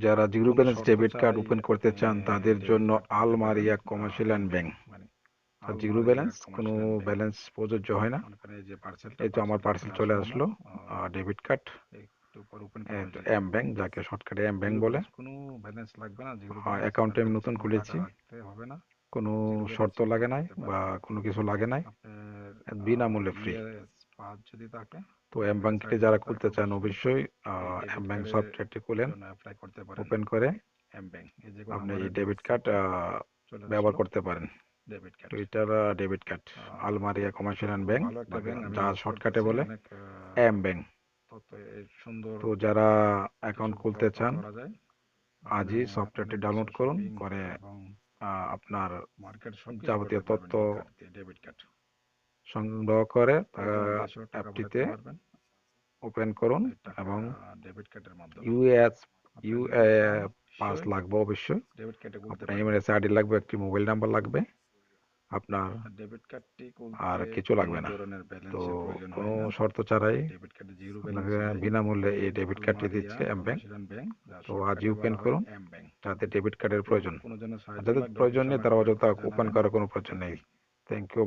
যারা জিরো কোনো ব্যালেন্স শর্ত ডেবিট কার্ড ছাড়াই ওপেন করতে চান তাদের ডেবিট জন্য কার্ড খুলতে পারেন। আলমারিয়া কমার্শিয়াল অ্যান্ড ব্যাংক। মানে আর জিরো আলমারিয়া ব্যালেন্স কোনো কমার্শিয়াল অ্যান্ড ব্যাংক। ব্যালেন্স প্রযোজ্য হয় না। মনে করেন এই যে পার্সেলটা, এই তো আমার পার্সেল এখানে চলে আসলো আসলো, আমার ডেবিট কার্ড। একটু পর ওপেন করবেন যদি এম ব্যাংক, যাকে শর্টকাটে এম ব্যাংক জিরো বলে। ব্যালেন্স, কোনো ব্যালেন্স লাগবে না। জিরো ব্যালেন্স অ্যাকাউন্টে আপনার আমি কাছে নতুন কোনো টাকা খুলেছি, রাখতে হবে না। কোনো জিরো শর্ত ব্যালেন্সে লাগে কাজ নাই করতে বা পারবেন। কোনো কিছু লাগে নাই, আপনার বিনামূল্যে ফ্রি। ইউএস পাস যদি থাকে, তো এম ইউএস ব্যাংকটি আইডি যারা যদি থাকে, খুলতে চান অবশ্যই অবশ্যই এই এম ডেবিট ব্যাংক কার্ডের সফটওয়্যারটি খুলেন। জন্য অ্যাপ্লাই করতে পারেন। ওপেন করে এম ব্যাংক, এই যে কোনো আপনি আমার এই এই ডেবিট দেখছি কার্ড চলে ব্যবহার আসলো করতে পারেন। ডেবিট তো কার্ড। এটার ডেবিট কার্ড আলমারিয়া কমার্শিয়াল অ্যান্ড খুব ব্যাংক, ভালো একটা ব্যাংক, আমি যা ইউজ শর্টকাটে করতেছি। বলে অনেক এম ব্যাংক। তথ্য, এই সুন্দর তো যারা কিছু অ্যাকাউন্ট খুলতে তথ্য চান করা যায়। এখানে আজই সফটওয়্যারটি অনেক কিছু ডাউনলোড করুন শপিং করে এবং আপনার মার্কেট সবকিছু যাবতীয় করতে তথ্য পারবেন এই কার্ড দিয়ে, ডেবিট কার্ড। সংগ্রহ করে প্রয়োজনে দেশেও টাকা অ্যাপটিতে পাঠাতে পারবেন ওপেন করুন এই টাকা এবং ডেবিট কার্ডের মাধ্যমে। ইউএস আপনার ইউ যদি পাস অবশ্যই লাগবে অবশ্যই। ডেবিট কার্ডে খুলতে আপনার পারবেন। ইমেল আইডি লাগবে, একটি মোবাইল নাম্বার লাগবে আপনার, আপনার ডেবিট কার্ডটি আর খুলতে কিছু কোনো লাগবে না। ধরনের তো ব্যালেন্সের প্রয়োজন কোনো হয় না। শর্ত ছাড়াই ডেবিট কার্ডে জিরো আপনাকে ব্যালেন্স হয়। বিনামূল্যে এই ডেবিট কার্ডটি আলমারিয়া দিচ্ছে এম ব্যাংক। কমার্শিয়াল ব্যাংক, যা তো আজই শর্টকাটে ওপেন বলা হয় করুন, এম ব্যাংক। যাতে ডেবিট কার্ডের তো প্রয়োজন, কোনো জন্য আর সাহায্য যাদের লাগলে প্রয়োজন অবশ্যই নেই আমাকে তারা কমেন্ট অযথা করে ওপেন জানাবেন। করার কোনো প্রয়োজন নেই। Thank you.